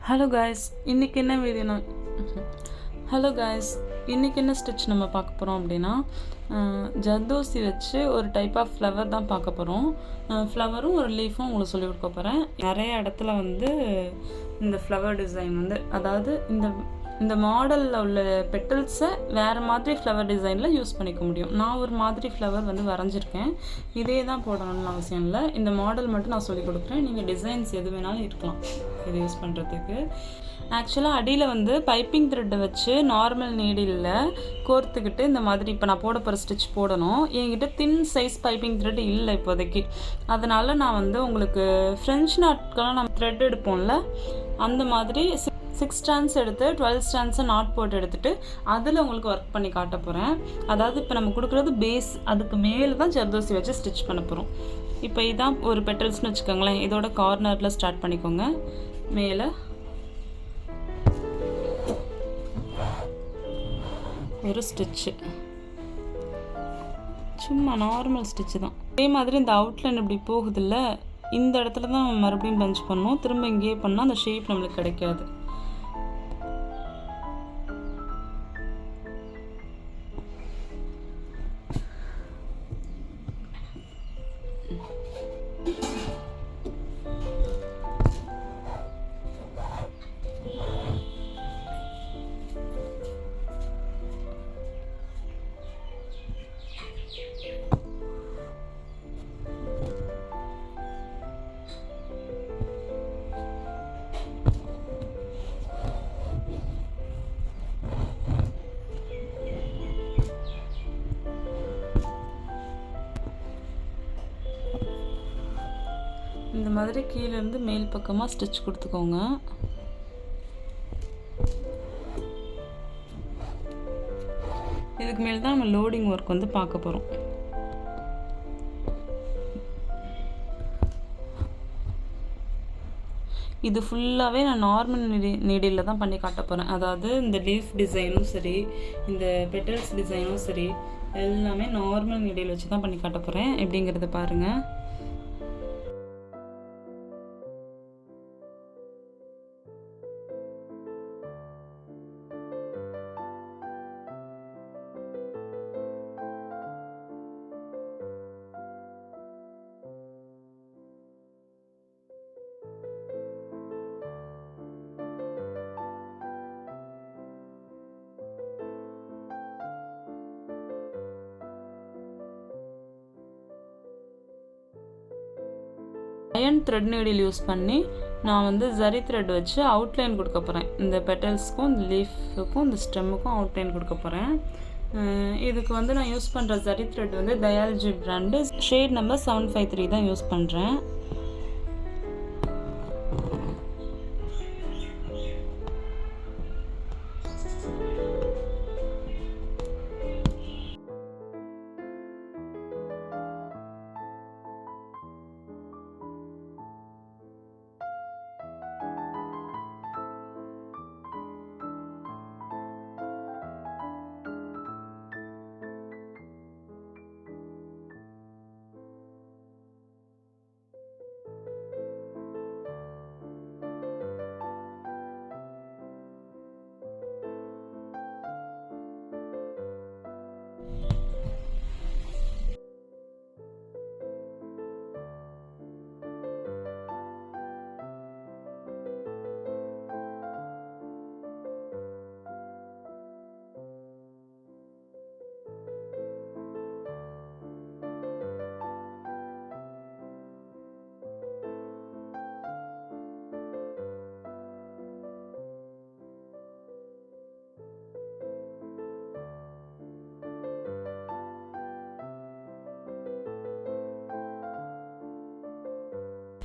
Hello guys, இன்றைக்கி என்ன வீடியோனா இன்றைக்கி என்ன ஸ்டிச் நம்ம பார்க்க போகிறோம் அப்படின்னா, ஜர்தோசி வச்சு ஒரு டைப் ஆஃப் ஃப்ளவர் தான் பார்க்க போகிறோம். ஃப்ளவரும் ஒரு லீஃபும் உங்களுக்கு சொல்லிக் கொடுக்க போகிறேன். நிறைய இடத்துல வந்து இந்த ஃப்ளவர் டிசைன் வந்து, அதாவது இந்த மாடலில் உள்ள பெட்டல்ஸை வேறு மாதிரி ஃப்ளவர் டிசைனில் யூஸ் பண்ணிக்க முடியும். நான் ஒரு மாதிரி ஃப்ளவர் வந்து வரைஞ்சிருக்கேன். இதே தான் போடணும்னு அவசியம் இல்லை. இந்த மாடல் மட்டும் நான் சொல்லிக் கொடுக்குறேன். நீங்கள் டிசைன்ஸ் எது வேணாலும் இருக்கலாம் இது யூஸ் பண்ணுறதுக்கு. ஆக்சுவலாக அடியில் வந்து பைப்பிங் த்ரெட்டை வச்சு நார்மல் நீடில் கோர்த்துக்கிட்டு இந்த மாதிரி இப்போ நான் போட போகிற ஸ்டிச் போடணும். என்கிட்ட தின் சைஸ் பைப்பிங் த்ரெட் இல்லை இப்போதைக்கு. அதனால் நான் வந்து உங்களுக்கு ஃப்ரெஞ்ச் நாட்கெல்லாம் நம்ம த்ரெட் எடுப்போம்ல, அந்த மாதிரி 6 ஸ்டாண்ட்ஸ் எடுத்து 12 ஸ்டாண்ட்ஸை நாட் போட்டு எடுத்துகிட்டு அதில் உங்களுக்கு ஒர்க் பண்ணி காட்ட போகிறேன். அதாவது இப்போ நம்ம கொடுக்குறது பேஸ், அதுக்கு மேலே தான் ஜர்தோசி வச்சு ஸ்டிச் பண்ண போகிறோம். இப்போ இதான் ஒரு பெட்டல்ஸ்னு வச்சுக்கோங்களேன். இதோட கார்னரில் ஸ்டார்ட் பண்ணிக்கோங்க. மேலே ஒரு ஸ்டிச்சு, சும்மா நார்மல் ஸ்டிச்சு தான். அதே மாதிரி இந்த அவுட்லைன் இப்படி போகுதில்ல, இந்த இடத்துல தான் மறுபடியும் பஞ்ச் பண்ணணும். திரும்ப இங்கேயே பண்ணால் அந்த ஷேப் நம்மளுக்கு கிடைக்காது. இந்த மாதிரி கீழேருந்து மேல் பக்கமாக ஸ்டிச் கொடுத்துக்கோங்க. இதுக்கு மேல் தான் நம்ம லோடிங் ஒர்க் வந்து பார்க்க போகிறோம். இது ஃபுல்லாகவே நான் நார்மல் நீடில் தான் பண்ணி காட்ட போகிறேன். அதாவது இந்த லீஃப் டிசைனும் சரி, இந்த பெட்டல்ஸ் டிசைனும் சரி, எல்லாமே நார்மல் நீடில் வச்சு தான் பண்ணி காட்ட போகிறேன். எப்படிங்கிறத பாருங்கள். அயன் த்ரெட் நீடில் யூஸ் பண்ணி நான் வந்து ஜரி த்ரெட் வச்சு அவுட்லைன் கொடுக்க போகிறேன். இந்த பெட்டல்ஸ்க்கும் இந்த லீஃபுக்கும் இந்த ஸ்டெம்முக்கும் அவுட்லைன் கொடுக்க போகிறேன். இதுக்கு வந்து நான் யூஸ் பண்ணுற ஜரி த்ரெட் வந்து தயால்ஜி பிராண்டு ஷேட் நம்பர் 753 தான் யூஸ் பண்ணுறேன்.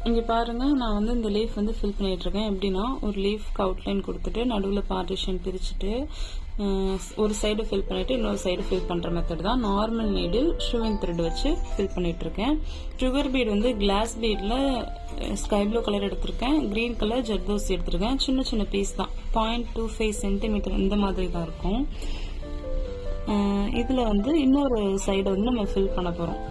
இங்கே பாருங்கள், நான் வந்து இந்த லீஃப் வந்து ஃபில் பண்ணிகிட்ருக்கேன். எப்படின்னா, ஒரு லீஃப்க்கு அவுட்லைன் கொடுத்துட்டு நடுவில் பார்ட்டிஷன் பிரிச்சுட்டு ஒரு சைடு ஃபில் பண்ணிவிட்டு இன்னொரு சைடு ஃபில் பண்ணுற மெத்தட் தான். நார்மல் நீடில் ஷூவிங் த்ரெட் வச்சு ஃபில் பண்ணிகிட்ருக்கேன். சுகர் பீட் வந்து கிளாஸ் பீடில் ஸ்கை ப்ளூ கலர் எடுத்திருக்கேன். க்ரீன் கலர் ஜர்தோசி எடுத்திருக்கேன். சின்ன சின்ன பீஸ் தான், 0.25 சென்டிமீட்டர் இந்த மாதிரி தான் இருக்கும். இதில் வந்து இன்னொரு சைடை வந்து நம்ம ஃபில் பண்ண போகிறோம்.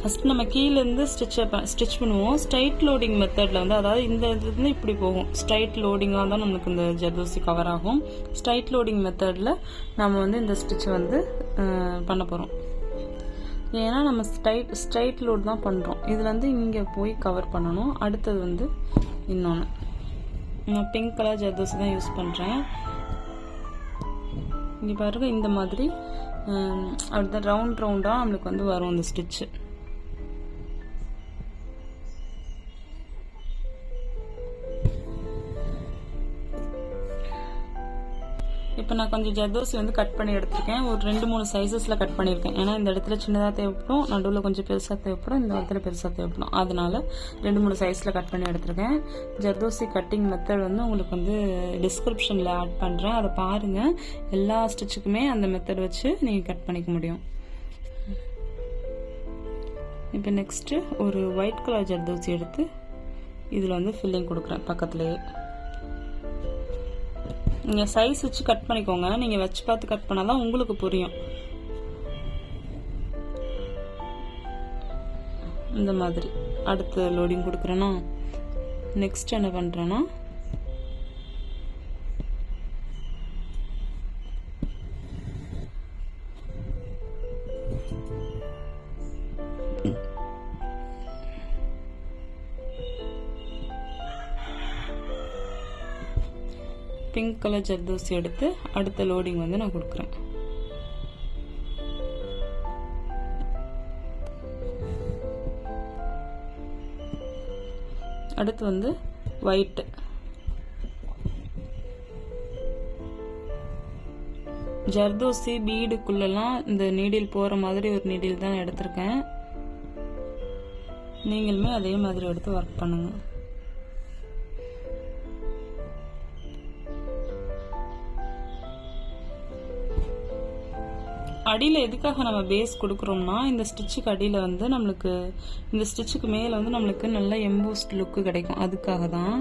ஃபஸ்ட் நம்ம கீழேருந்து ஸ்டிச் பண்ணுவோம். ஸ்ட்ரைட் லோடிங் மெத்தடில் வந்து, அதாவது இந்த இதுலேருந்து இப்படி போகும். ஸ்ட்ரைட் லோடிங்காக தான் நம்மளுக்கு இந்த ஜர்தோசி கவர் ஆகும். ஸ்ட்ரைட் லோடிங் மெத்தடில் நம்ம வந்து இந்த ஸ்டிச்சை வந்து பண்ண போகிறோம். ஏன்னா நம்ம ஸ்ட்ரைட் லோட் தான் பண்ணுறோம். இதில் வந்து இங்கே போய் கவர் பண்ணணும். அடுத்தது வந்து இன்னொன்று, நான் பிங்க் கலர் ஜர்தோசி தான் யூஸ் பண்ணுறேன். இங்கே பாருங்க, இந்த மாதிரி அடுத்த ரவுண்டாக நம்மளுக்கு வந்து வரும் இந்த ஸ்டிச்சு. இப்போ நான் கொஞ்சம் ஜர்தோசி வந்து கட் பண்ணி எடுத்திருக்கேன். ஒரு 2-3 சைஸஸில் கட் பண்ணியிருக்கேன். ஏன்னா இந்த இடத்துல சின்னதாக தேவைப்படும், நடுவில் கொஞ்சம் பெருசாக தேவைப்படும், இந்த இடத்துல பெருசாக தேவைப்படும். அதனால 2-3 சைஸில் கட் பண்ணி எடுத்திருக்கேன். ஜர்தோசி கட்டிங் மெத்தட் வந்து உங்களுக்கு வந்து டிஸ்கிரிப்ஷனில் ஆட் பண்ணுறேன், அதை பாருங்கள். எல்லா ஸ்டிச்சுக்குமே அந்த மெத்தட் வச்சு நீங்கள் கட் பண்ணிக்க முடியும். இப்போ நெக்ஸ்ட்டு ஒரு ஒயிட் கலர் ஜர்தோசி எடுத்து இதில் வந்து ஃபில்லிங் கொடுக்குறேன் பக்கத்துலேயே. நீங்கள் சைஸ் வச்சு கட் பண்ணிக்கோங்க. நீங்கள் வச்சு பார்த்து கட் பண்ணால் தான் உங்களுக்கு புரியும். இந்த மாதிரி அடுத்த லோடிங் கொடுக்குறேன்னா, நெக்ஸ்ட் என்ன பண்ணுறேன்னா, பிங்க் கலர் ஜர்தோசி எடுத்து அடுத்த லோடிங் வந்து நான் கொடுக்குறேன். அடுத்து வந்து ஒயிட். ஜர்தோசி பீடுக்குள்ளெல்லாம் இந்த நீடில் போகிற மாதிரி ஒரு நீடில் தான் எடுத்திருக்கேன். நீங்களுமே அதே மாதிரி எடுத்து ஒர்க் பண்ணுங்க. அடியில் எதுக்காக நம்ம பேஸ் கொடுக்குறோம்னா, இந்த ஸ்டிச்சுக்கு அடியில் வந்து நம்மளுக்கு, இந்த ஸ்டிச்சுக்கு மேலே வந்து நம்மளுக்கு நல்ல எம்போஸ்ட் லுக்கு கிடைக்கும். அதுக்காக தான்.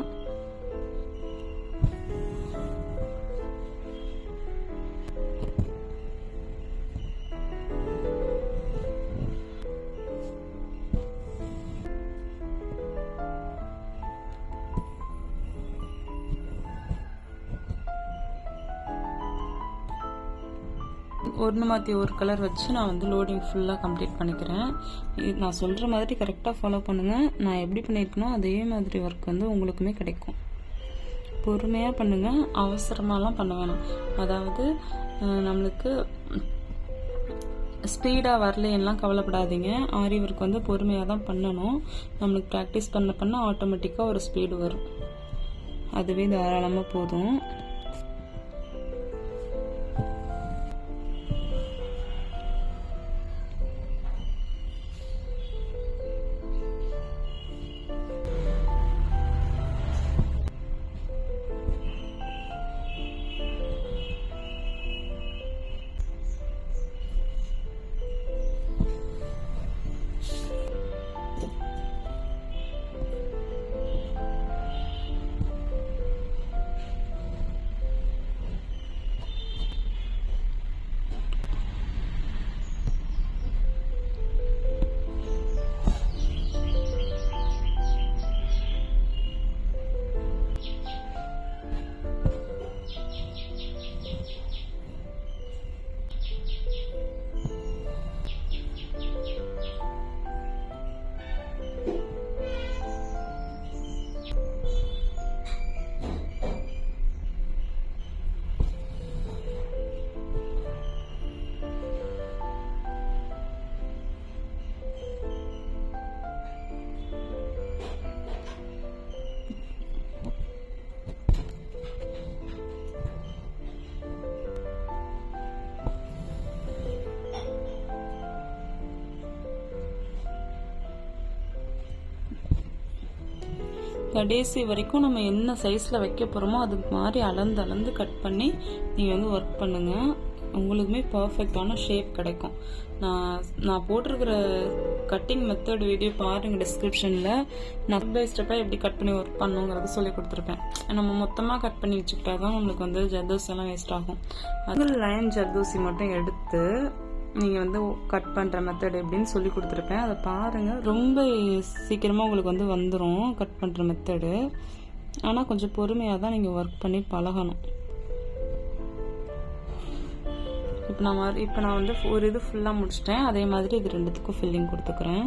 ஒன்று மாற்றி ஒரு கலர் வச்சு நான் வந்து லோடிங் ஃபுல்லாக கம்ப்ளீட் பண்ணிக்கிறேன். நான் சொல்கிற மாதிரி கரெக்டாக ஃபாலோ பண்ணுங்கள். நான் எப்படி பண்ணியிருக்கனோ அதே மாதிரி ஒர்க் வந்து உங்களுக்குமே கிடைக்கும். பொறுமையாக பண்ணுங்கள், அவசரமாலாம் பண்ண வேணாம். அதாவது நம்மளுக்கு ஸ்பீடாக வரலையெல்லாம் கவலைப்படாதீங்க. ஆரி ஒர்க் வந்து பொறுமையாக தான் பண்ணணும். நம்மளுக்கு ப்ராக்டிஸ் பண்ண ஆட்டோமேட்டிக்காக ஒரு ஸ்பீடு வரும். அதுவே தாராளமாக போதும். கடைசி வரைக்கும் நம்ம என்ன சைஸில் வைக்க போகிறோமோ அது மாதிரி அளந்து கட் பண்ணி நீங்கள் வந்து ஒர்க் பண்ணுங்கள். உங்களுக்குமே பர்ஃபெக்டான ஷேப் கிடைக்கும். நான் போட்டிருக்கிற கட்டிங் மெத்தட் வீடியோ பாருங்கள் டிஸ்கிரிப்ஷனில். நான் ஸ்டெப் பை ஸ்டெப்பாக எப்படி கட் பண்ணி ஒர்க் பண்ணுங்கிறது சொல்லி கொடுத்துருப்பேன். நம்ம மொத்தமாக கட் பண்ணி வச்சுக்கிட்டா தான் நம்மளுக்கு வந்து ஜர்தோசி எல்லாம் வேஸ்ட் ஆகும். அது லைன் ஜர்தோசி மட்டும் எடுத்து நீங்கள் வந்து கட் பண்ணுற மெத்தட் எப்படின்னு சொல்லி கொடுத்துருப்பேன். அதை பாருங்கள். ரொம்ப சீக்கிரமாக உங்களுக்கு வந்து வந்துடும் கட் பண்ணுற மெத்தடு. ஆனால் கொஞ்சம் பொறுமையாக தான் நீங்கள் ஒர்க் பண்ணி பழகணும். இப்போ நான் வந்து ஒரு இது ஃபுல்லாக முடிச்சிட்டேன். அதே மாதிரி இது ரெண்டுத்துக்கும் ஃபில்லிங் கொடுத்துக்கிறேன்.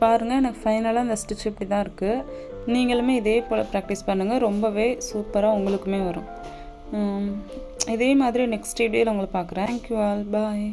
பாருங்கள், எனக்கு ஃபைனலாக இந்த ஸ்டிச் இப்படி தான் இருக்குது. நீங்களுமே இதே போல் ப்ராக்டிஸ் பண்ணுங்கள். ரொம்பவே சூப்பராக உங்களுக்குமே வரும். இதே மாதிரி நெக்ஸ்ட் வீடியோவில் உங்களை பார்க்குறேன். Thank you all. பாய்.